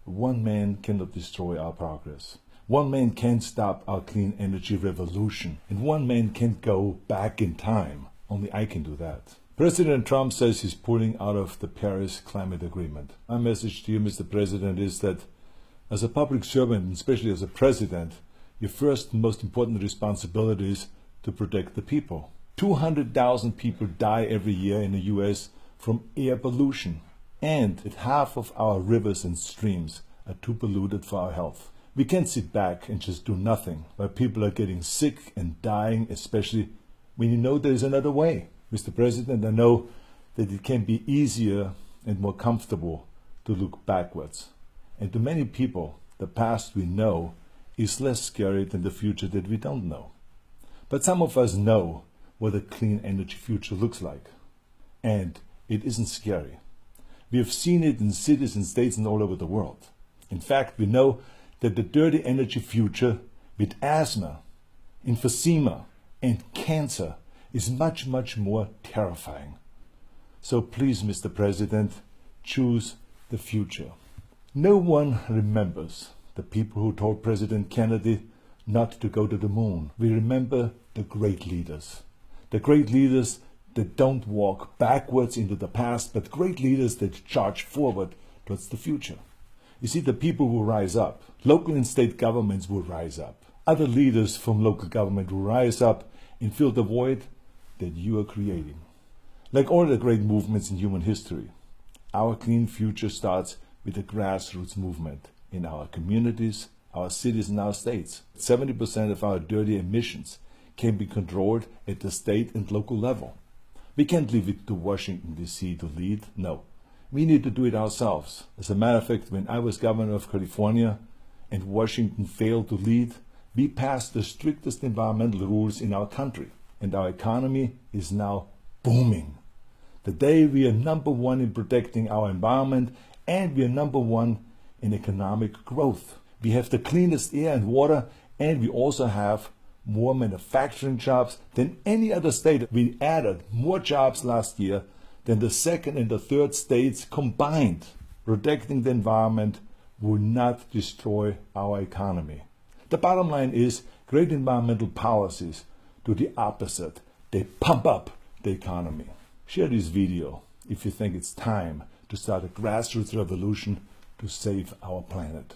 One man cannot destroy our progress. One man can't stop our clean energy revolution. And one man can't go back in time. Only I can do that. President Trump says he's pulling out of the Paris Climate Agreement. My message to you, Mr. President, is that as a public servant, and especially as a president, your first and most important responsibility is to protect the people. 200,000 people die every year in the US from air pollution. And that half of our rivers and streams are too polluted for our health. We can't sit back and just do nothing while people are getting sick and dying, especially when you know there is another way. Mr. President, I know that it can be easier and more comfortable to look backwards. And to many people, the past we know is less scary than the future that we don't know. But some of us know what a clean energy future looks like. And it isn't scary. We have seen it in cities and states and all over the world. In fact, we know that the dirty energy future with asthma, emphysema, and cancer is much, much more terrifying. So please, Mr. President, choose the future. No one remembers the people who told President Kennedy not to go to the moon. We remember the great leaders. The great leaders that don't walk backwards into the past, but great leaders that charge forward towards the future. You see, the people will rise up. Local and state governments will rise up. Other leaders from local government will rise up and fill the void that you are creating. Like all the great movements in human history, our clean future starts with a grassroots movement in our communities, our cities, and our states. 70% of our dirty emissions can be controlled at the state and local level. We can't leave it to Washington, D.C. to lead. No, we need to do it ourselves. As a matter of fact, when I was governor of California and Washington failed to lead, we passed the strictest environmental rules in our country. And our economy is now booming. Today we are number one in protecting our environment, and we are number one in economic growth. We have the cleanest air and water, and we also have more manufacturing jobs than any other state. We added more jobs last year than the second and the third states combined. Protecting the environment will not destroy our economy. The bottom line is great environmental policies do the opposite. They pump up the economy. Share this video if you think it's time to start a grassroots revolution to save our planet.